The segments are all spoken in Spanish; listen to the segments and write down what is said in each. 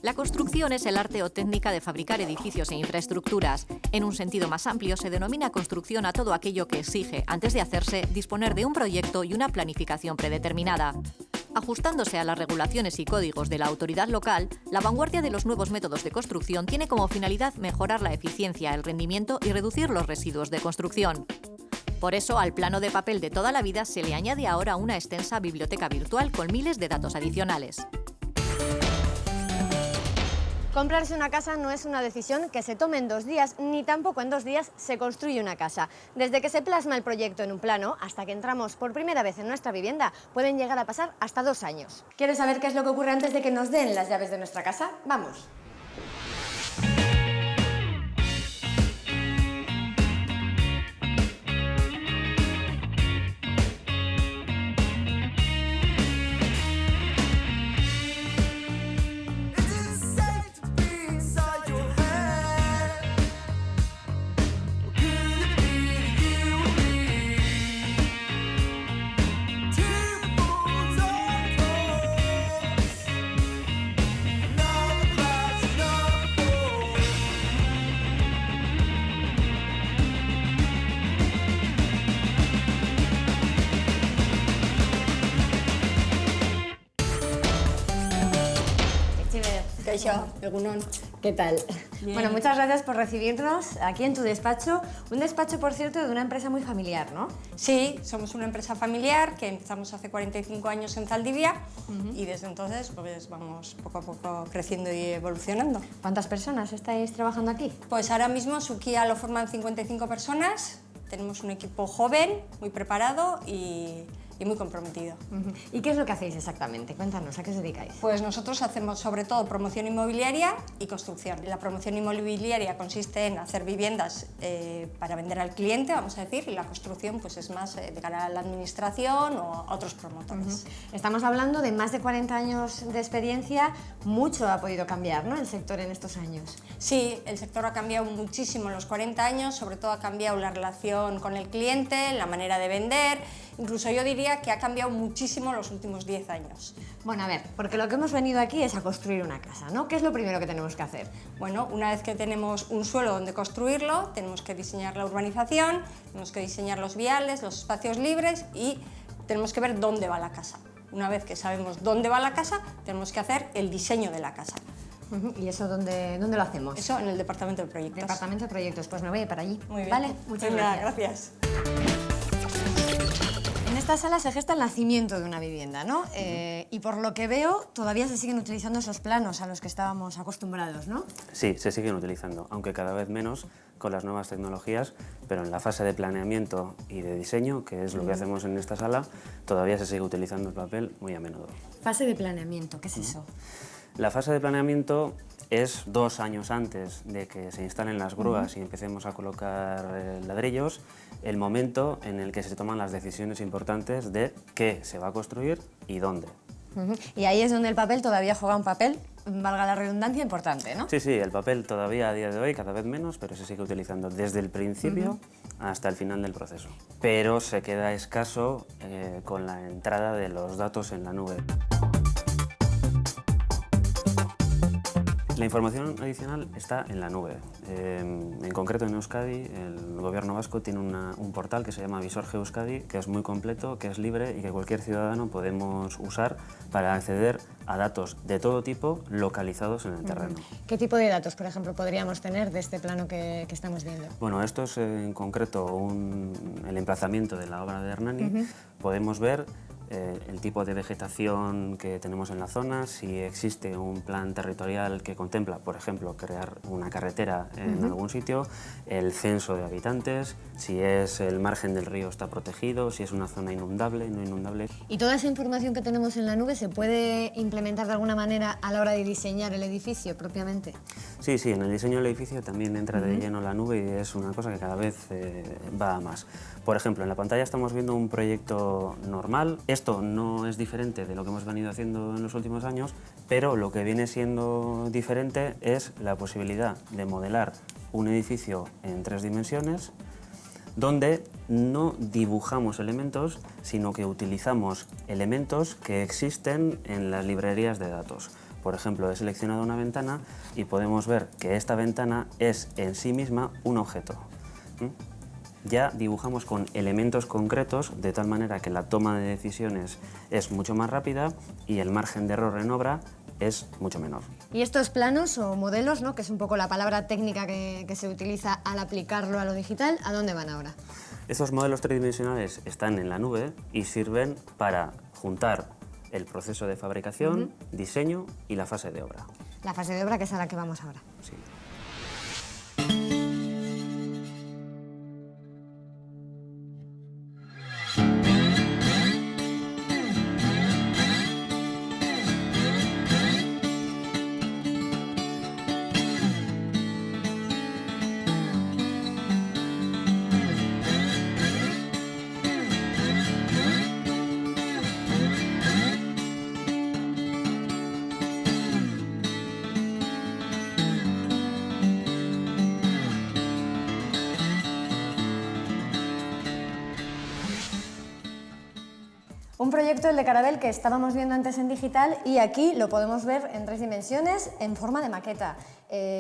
La construcción es el arte o técnica de fabricar edificios e infraestructuras. En un sentido más amplio, se denomina construcción a todo aquello que exige, antes de hacerse, disponer de un proyecto y una planificación predeterminada. Ajustándose a las regulaciones y códigos de la autoridad local, la vanguardia de los nuevos métodos de construcción tiene como finalidad mejorar la eficiencia, el rendimiento y reducir los residuos de construcción. Por eso, al plano de papel de toda la vida se le añade ahora una extensa biblioteca virtual con miles de datos adicionales. Comprarse una casa no es una decisión que se tome en 2 días, ni tampoco en 2 días se construye una casa. Desde que se plasma el proyecto en un plano hasta que entramos por primera vez en nuestra vivienda, pueden llegar a pasar hasta 2 años. ¿Quieres saber qué es lo que ocurre antes de que nos den las llaves de nuestra casa? ¡Vamos! ¿Qué tal? Bien. Bueno, muchas gracias por recibirnos aquí en tu despacho. Un despacho, por cierto, de una empresa muy familiar, ¿no? Sí, somos una empresa familiar que empezamos hace 45 años en Zaldivia y desde entonces pues vamos poco a poco creciendo y evolucionando. ¿Cuántas personas estáis trabajando aquí? Pues ahora mismo Suquía lo forman 55 personas, tenemos un equipo joven, muy preparado y muy comprometido. ¿Y qué es lo que hacéis exactamente? Cuéntanos, ¿a qué os dedicáis? Pues nosotros hacemos sobre todo promoción inmobiliaria y construcción. La promoción inmobiliaria consiste en hacer viviendas para vender al cliente, vamos a decir, y la construcción pues es más de cara a la administración o a otros promotores. Estamos hablando de más de 40 años de experiencia, mucho ha podido cambiar, ¿no?, el sector en estos años. Sí, el sector ha cambiado muchísimo en los 40 años, sobre todo ha cambiado la relación con el cliente, la manera de vender, incluso yo diría que ha cambiado muchísimo en los últimos 10 años. Bueno, a ver, porque lo que hemos venido aquí es a construir una casa, ¿no? ¿Qué es lo primero que tenemos que hacer? Bueno, una vez que tenemos un suelo donde construirlo, tenemos que diseñar la urbanización, tenemos que diseñar los viales, los espacios libres y tenemos que ver dónde va la casa. Una vez que sabemos dónde va la casa, tenemos que hacer el diseño de la casa. ¿Y eso dónde lo hacemos? Eso en el departamento de proyectos. Departamento de proyectos, pues me voy para allí. Muy bien. Vale, muchas gracias. En esta sala se gesta el nacimiento de una vivienda, ¿no? Y por lo que veo, todavía se siguen utilizando esos planos a los que estábamos acostumbrados, ¿no? Sí, se siguen utilizando, aunque cada vez menos con las nuevas tecnologías, pero en la fase de planeamiento y de diseño, que es lo que hacemos en esta sala, todavía se sigue utilizando el papel muy a menudo. Fase de planeamiento, ¿qué es eso? La fase de planeamiento es 2 años antes de que se instalen las grúas y empecemos a colocar ladrillos, el momento en el que se toman las decisiones importantes de qué se va a construir y dónde. Y ahí es donde el papel todavía juega un papel, valga la redundancia, importante, ¿no? Sí, el papel todavía a día de hoy cada vez menos, pero se sigue utilizando desde el principio hasta el final del proceso. Pero se queda escaso con la entrada de los datos en la nube. La información adicional está en la nube. En concreto en Euskadi, el gobierno vasco tiene un portal que se llama Visor Euskadi, que es muy completo, que es libre y que cualquier ciudadano podemos usar para acceder a datos de todo tipo localizados en el terreno. ¿Qué tipo de datos, por ejemplo, podríamos tener de este plano que estamos viendo? Bueno, esto es en concreto el emplazamiento de la obra de Hernani. Podemos ver el tipo de vegetación que tenemos en la zona, si existe un plan territorial que contempla, por ejemplo, crear una carretera en algún sitio, el censo de habitantes, si es el margen del río está protegido, si es una zona inundable, no inundable. ¿Y toda esa información que tenemos en la nube se puede implementar de alguna manera a la hora de diseñar el edificio propiamente? Sí, en el diseño del edificio también entra de lleno la nube y es una cosa que cada vez va a más. Por ejemplo, en la pantalla estamos viendo un proyecto normal. Esto no es diferente de lo que hemos venido haciendo en los últimos años, pero lo que viene siendo diferente es la posibilidad de modelar un edificio en 3 dimensiones, donde no dibujamos elementos, sino que utilizamos elementos que existen en las librerías de datos. por ejemplo, he seleccionado una ventana y podemos ver que esta ventana es en sí misma un objeto. Ya dibujamos con elementos concretos, de tal manera que la toma de decisiones es mucho más rápida y el margen de error en obra es mucho menor. Y estos planos o modelos, ¿no?, que es un poco la palabra técnica que se utiliza al aplicarlo a lo digital, ¿a dónde van ahora? Estos modelos tridimensionales están en la nube y sirven para juntar el proceso de fabricación, diseño y la fase de obra. La fase de obra, que es a la que vamos ahora. Sí. Un proyecto, el de Carabel, que estábamos viendo antes en digital y aquí lo podemos ver en 3 dimensiones en forma de maqueta.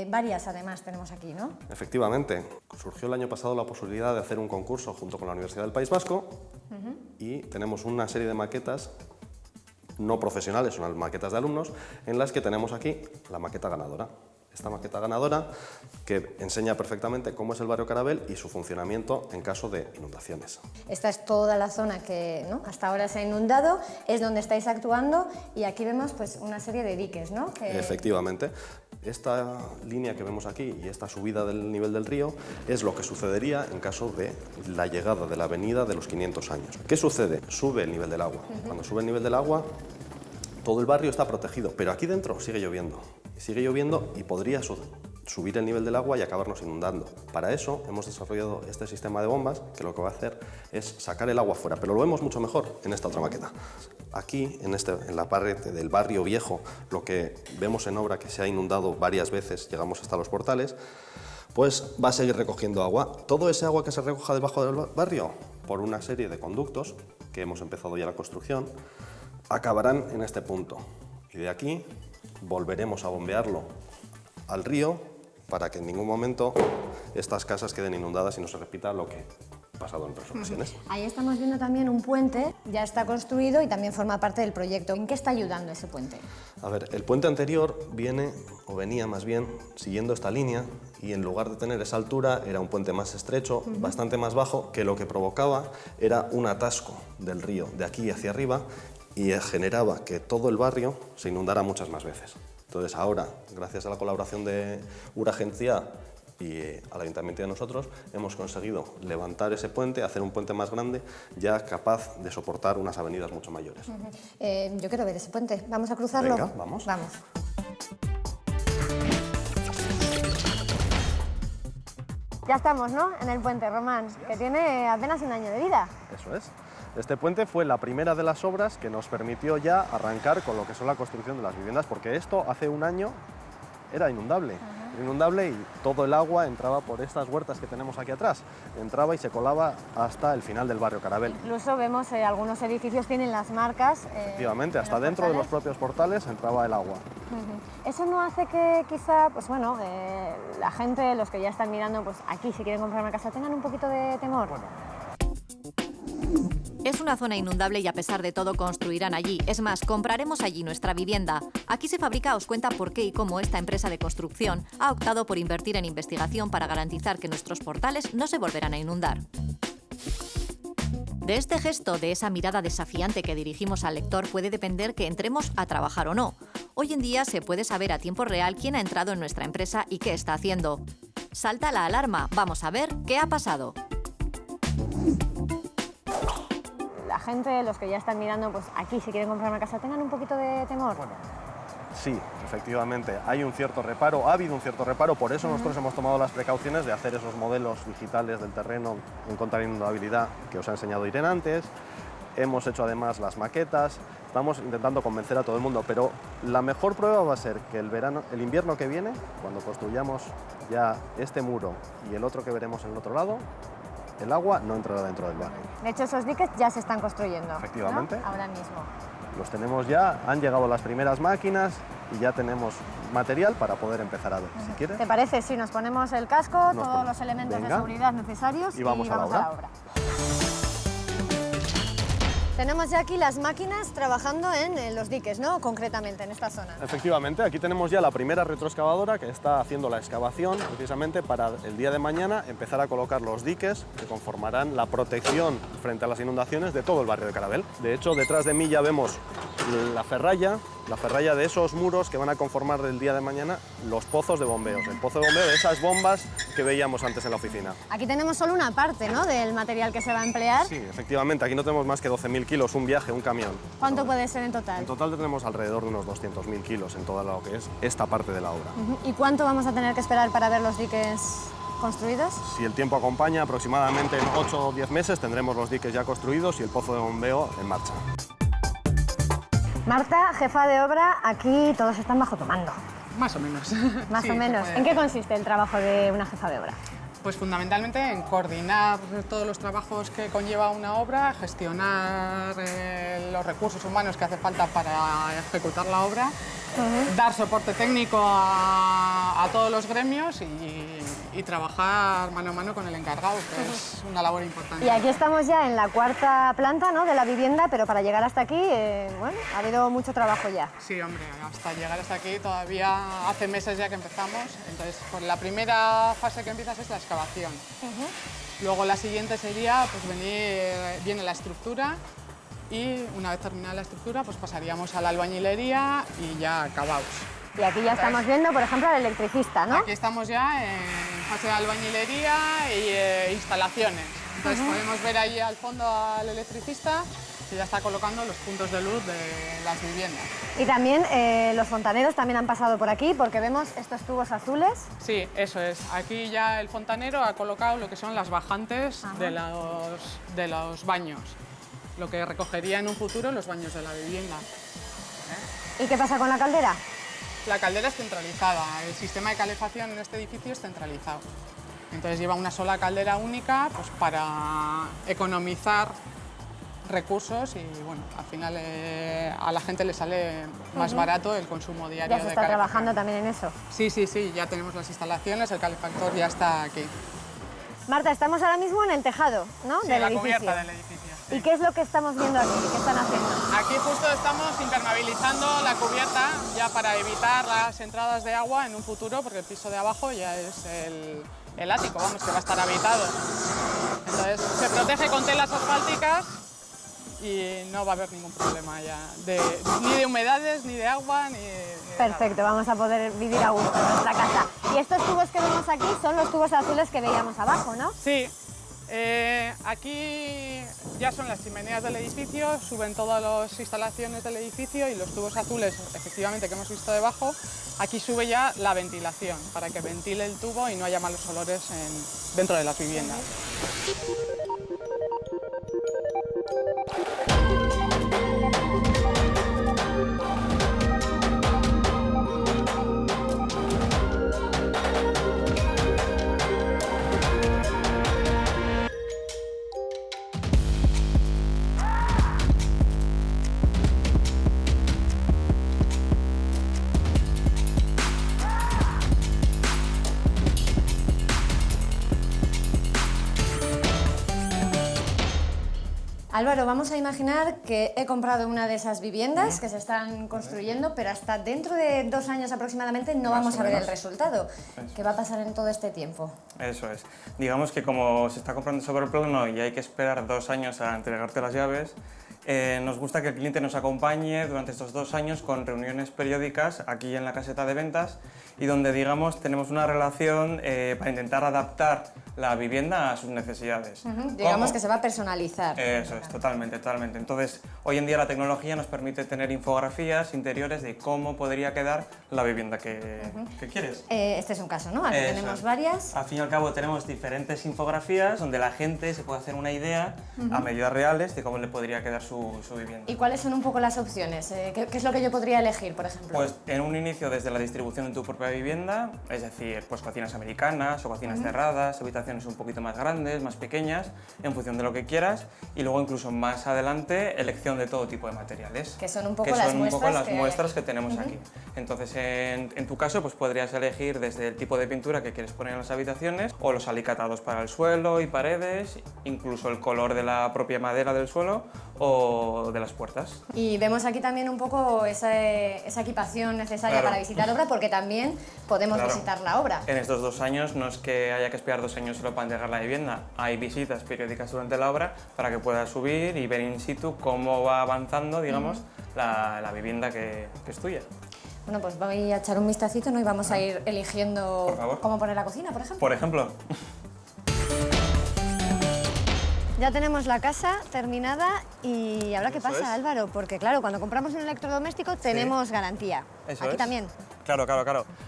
Varias, además, tenemos aquí, ¿no? Efectivamente. Surgió el año pasado la posibilidad de hacer un concurso junto con la Universidad del País Vasco y tenemos una serie de maquetas no profesionales, son las maquetas de alumnos, en las que tenemos aquí la maqueta ganadora. Esta maqueta ganadora que enseña perfectamente cómo es el barrio Carabel y su funcionamiento en caso de inundaciones. Esta es toda la zona que, ¿no?, hasta ahora se ha inundado, es donde estáis actuando y aquí vemos pues una serie de diques, ¿no? Efectivamente. Esta línea que vemos aquí y esta subida del nivel del río es lo que sucedería en caso de la llegada de la avenida de los 500 años. ¿Qué sucede? Sube el nivel del agua. Cuando sube el nivel del agua, todo el barrio está protegido, pero aquí dentro sigue lloviendo. Sigue lloviendo y podría subir el nivel del agua y acabarnos inundando. Para eso hemos desarrollado este sistema de bombas que lo que va a hacer es sacar el agua fuera, pero lo vemos mucho mejor en esta otra maqueta. Aquí, en la pared del barrio viejo, lo que vemos en obra que se ha inundado varias veces, llegamos hasta los portales, pues va a seguir recogiendo agua. Todo ese agua que se recoja debajo del barrio, por una serie de conductos, que hemos empezado ya la construcción, acabarán en este punto. Y de aquí volveremos a bombearlo al río para que en ningún momento estas casas queden inundadas y no se repita lo que ha pasado en otras ocasiones. Ahí estamos viendo también un puente, ya está construido y también forma parte del proyecto. ¿En qué está ayudando ese puente? A ver, el puente anterior venía más bien siguiendo esta línea y en lugar de tener esa altura era un puente más estrecho, bastante más bajo, que lo que provocaba era un atasco del río de aquí hacia arriba y generaba que todo el barrio se inundara muchas más veces. Entonces ahora, gracias a la colaboración de Uragencia y al Ayuntamiento de nosotros, hemos conseguido levantar ese puente, hacer un puente más grande, ya capaz de soportar unas avenidas mucho mayores. Yo quiero ver ese puente. ¿Vamos a cruzarlo? Venga, vamos. Vamos. Ya estamos, ¿no?, en el puente, Román, que tiene apenas un año de vida. Eso es. Este puente fue la primera de las obras que nos permitió ya arrancar con lo que son la construcción de las viviendas, porque esto hace un año era inundable. Inundable y todo el agua entraba por estas huertas que tenemos aquí atrás. Entraba y se colaba hasta el final del barrio Carabel. Incluso vemos algunos edificios tienen las marcas. Efectivamente, hasta dentro de los propios portales entraba el agua. Eso no hace que quizá, pues bueno, la gente, los que ya están mirando, pues aquí si quieren comprar una casa, tengan un poquito de temor. Es una zona inundable y a pesar de todo construirán allí. Es más, compraremos allí nuestra vivienda. Aquí se fabrica os cuenta por qué y cómo esta empresa de construcción ha optado por invertir en investigación para garantizar que nuestros portales no se volverán a inundar. De este gesto, de esa mirada desafiante que dirigimos al lector, puede depender que entremos a trabajar o no. Hoy en día se puede saber a tiempo real quién ha entrado en nuestra empresa y qué está haciendo. Salta la alarma. Vamos a ver qué ha pasado. La gente, los que ya están mirando, pues aquí si quieren comprar una casa, tengan un poquito de temor. Sí, efectivamente, hay un cierto reparo, ha habido un cierto reparo, por eso nosotros hemos tomado las precauciones de hacer esos modelos digitales del terreno en contra de inundabilidad que os ha enseñado Irene antes. Hemos hecho además las maquetas, estamos intentando convencer a todo el mundo, pero la mejor prueba va a ser que el invierno que viene, cuando construyamos ya este muro y el otro que veremos en el otro lado, el agua no entrará dentro del barrio. De hecho, esos diques ya se están construyendo. Efectivamente. ¿No? Ahora mismo. Los tenemos ya, han llegado las primeras máquinas y ya tenemos material para poder empezar a ver. Si quieres, ¿Te parece? Sí, nos ponemos el casco, todos los elementos de seguridad necesarios y vamos a la obra. Tenemos ya aquí las máquinas trabajando en los diques, ¿no? Concretamente, en esta zona. Efectivamente, aquí tenemos ya la primera retroexcavadora que está haciendo la excavación precisamente para el día de mañana empezar a colocar los diques que conformarán la protección frente a las inundaciones de todo el barrio de Carabel. De hecho, detrás de mí ya vemos la ferralla de esos muros que van a conformar el día de mañana los pozos de bombeos. El pozo de bombeo de esas bombas que veíamos antes en la oficina. Aquí tenemos solo una parte, ¿no?, del material que se va a emplear. Sí, efectivamente, aquí no tenemos más que 12.000 kilos, un viaje, un camión. ¿Cuánto puede ser en total? En total tenemos alrededor de unos 200.000 kilos en toda lo que es esta parte de la obra. ¿Y cuánto vamos a tener que esperar para ver los diques construidos? Si el tiempo acompaña, aproximadamente en 8 o 10 meses tendremos los diques ya construidos y el pozo de bombeo en marcha. Marta, jefa de obra, aquí todos están bajo tu mando. Más o menos. Más Sí, o menos. ¿En qué consiste el trabajo de una jefa de obra? Pues fundamentalmente en coordinar todos los trabajos que conlleva una obra, gestionar los recursos humanos que hace falta para ejecutar la obra, dar soporte técnico a todos los gremios y trabajar mano a mano con el encargado, que es una labor importante. Y aquí estamos ya en la cuarta planta, ¿no?, de la vivienda, pero para llegar hasta aquí, bueno, ha habido mucho trabajo ya. Sí, hombre, hasta llegar hasta aquí todavía hace meses ya que empezamos. Entonces, pues la primera fase que empiezas es la excavación. Luego la siguiente sería, pues viene la estructura y una vez terminada la estructura, pues pasaríamos a la albañilería y ya acabados. Y aquí ya estamos viendo, por ejemplo, al electricista, ¿no? Aquí estamos ya en fase de albañilería y instalaciones. Entonces podemos ver ahí al fondo al electricista que ya está colocando los puntos de luz de las viviendas. Y también los fontaneros también han pasado por aquí porque vemos estos tubos azules. Sí, eso es. Aquí ya el fontanero ha colocado lo que son las bajantes de los baños, lo que recogería en un futuro los baños de la vivienda. ¿Y qué pasa con la caldera? La caldera es centralizada, el sistema de calefacción en este edificio es centralizado. Entonces lleva una sola caldera única pues, para economizar recursos y bueno, al final a la gente le sale más barato el consumo diario de calefacción. Ya se está trabajando también en eso. Sí, sí, sí, ya tenemos las instalaciones, el calefactor ya está aquí. Marta, estamos ahora mismo en el tejado, ¿no?, Sí, del la edificio. cubierta del edificio. Sí. ¿Y qué es lo que estamos viendo aquí? ¿Qué están haciendo? Aquí justo estamos impermeabilizando la cubierta ya para evitar las entradas de agua en un futuro, porque el piso de abajo ya es el ático, vamos, que va a estar habitado. Entonces se protege con telas asfálticas y no va a haber ningún problema ya, ni de humedades, ni de agua, ni de Perfecto, nada. vamos a poder vivir a gusto en nuestra casa. Y estos tubos que vemos aquí son los tubos azules que veíamos abajo, ¿no? Sí. Aquí ya son las chimeneas del edificio, suben todas las instalaciones del edificio y los tubos azules, efectivamente, que hemos visto debajo, aquí sube ya la ventilación, para que ventile el tubo y no haya malos olores dentro de las viviendas. Álvaro, vamos a imaginar que he comprado una de esas viviendas que se están construyendo, pero hasta dentro de 2 años aproximadamente no vamos a ver el resultado. ¿Qué va a pasar en todo este tiempo? Eso es. Digamos que como se está comprando sobre plano y hay que esperar 2 años a entregarte las llaves, nos gusta que el cliente nos acompañe durante estos 2 años con reuniones periódicas aquí en la caseta de ventas y donde, digamos, tenemos una relación para intentar adaptar la vivienda a sus necesidades. Digamos que se va a personalizar. Eso es, totalmente, totalmente. Entonces, hoy en día la tecnología nos permite tener infografías interiores de cómo podría quedar la vivienda que quieres. Este es un caso, ¿no? Aquí tenemos varias. Al fin y al cabo tenemos diferentes infografías donde la gente se puede hacer una idea a medidas reales de cómo le podría quedar su su vivienda. ¿Y cuáles son un poco las opciones? ¿Qué es lo que yo podría elegir, por ejemplo? Pues en un inicio desde la distribución de tu propia vivienda, es decir, pues cocinas americanas o cocinas cerradas, habitaciones un poquito más grandes, más pequeñas, en función de lo que quieras, y luego incluso más adelante elección de todo tipo de materiales. Que son un poco las muestras que tenemos aquí. Entonces en tu caso pues podrías elegir desde el tipo de pintura que quieres poner en las habitaciones o los alicatados para el suelo y paredes, incluso el color de la propia madera del suelo o de las puertas. Y vemos aquí también un poco esa equipación necesaria para visitar obra, porque también podemos visitar la obra. En estos 2 años no es que haya que esperar 2 años solo para entregar la vivienda, hay visitas periódicas durante la obra para que puedas subir y ver in situ cómo va avanzando, digamos, la vivienda que es tuya. Bueno, pues voy a echar un vistacito, ¿no? Y vamos a ir eligiendo cómo poner la cocina, por ejemplo. Por ejemplo. Ya tenemos la casa terminada y ahora ¿qué pasa, Álvaro? Porque claro, cuando compramos un electrodoméstico tenemos garantía. Aquí también. Claro.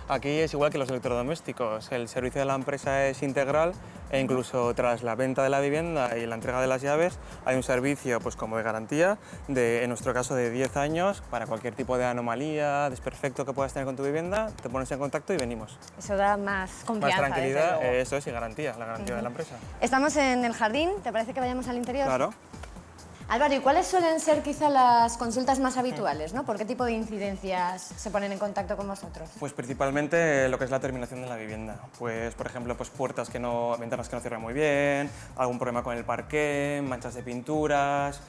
Aquí es igual que los electrodomésticos. El servicio de la empresa es integral e incluso tras la venta de la vivienda y la entrega de las llaves hay un servicio pues como de garantía, en nuestro caso de 10 años, para cualquier tipo de anomalía, desperfecto que puedas tener con tu vivienda, te pones en contacto y venimos. Eso da más confianza. Más tranquilidad, eso es, y garantía, la garantía de la empresa. Estamos en el jardín, ¿te parece que vayamos al interior? Claro. Álvaro, ¿y cuáles suelen ser quizá las consultas más habituales, ¿no? ¿Por qué tipo de incidencias se ponen en contacto con vosotros? Pues principalmente lo que es la terminación de la vivienda. Pues, por ejemplo, pues ventanas que no cierran muy bien, algún problema con el parqué, manchas de pinturas,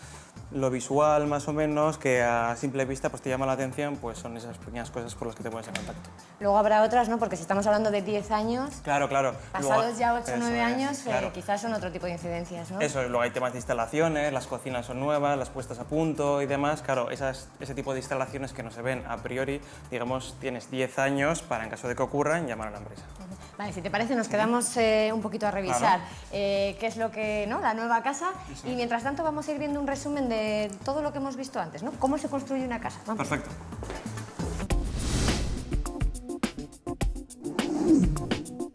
lo visual más o menos, que a simple vista pues te llama la atención, pues son esas pequeñas cosas por las que te pones en contacto. Luego habrá otras, ¿no? Porque si estamos hablando de 10 años... Claro. Pasados luego, ya 8 o 9 años, claro. quizás son otro tipo de incidencias, ¿no? Eso, luego hay temas de instalaciones, las cocinas son nuevas, las puestas a punto y demás. Claro, ese tipo de instalaciones que no se ven a priori, digamos, tienes 10 años para, en caso de que ocurran, llamar a la empresa. Vale, si te parece, nos quedamos un poquito a revisar qué es lo que, ¿no? La nueva casa, y mientras tanto vamos a ir viendo un resumen de todo lo que hemos visto antes, ¿no? Cómo se construye una casa. Vamos. Perfecto.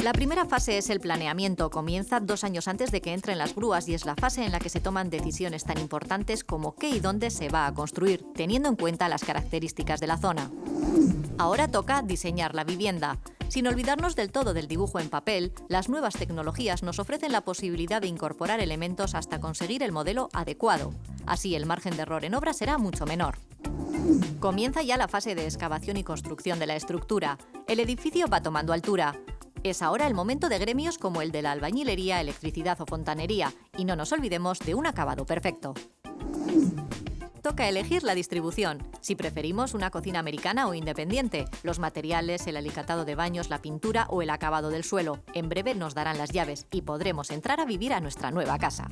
La primera fase es el planeamiento. Comienza 2 años antes de que entren las grúas y es la fase en la que se toman decisiones tan importantes como qué y dónde se va a construir, teniendo en cuenta las características de la zona. Ahora toca diseñar la vivienda. Sin olvidarnos del todo del dibujo en papel, las nuevas tecnologías nos ofrecen la posibilidad de incorporar elementos hasta conseguir el modelo adecuado. Así, el margen de error en obra será mucho menor. Comienza ya la fase de excavación y construcción de la estructura. El edificio va tomando altura. Es ahora el momento de gremios como el de la albañilería, electricidad o fontanería, y no nos olvidemos de un acabado perfecto. Toca elegir la distribución, si preferimos una cocina americana o independiente, los materiales, el alicatado de baños, la pintura o el acabado del suelo. En breve nos darán las llaves y podremos entrar a vivir a nuestra nueva casa.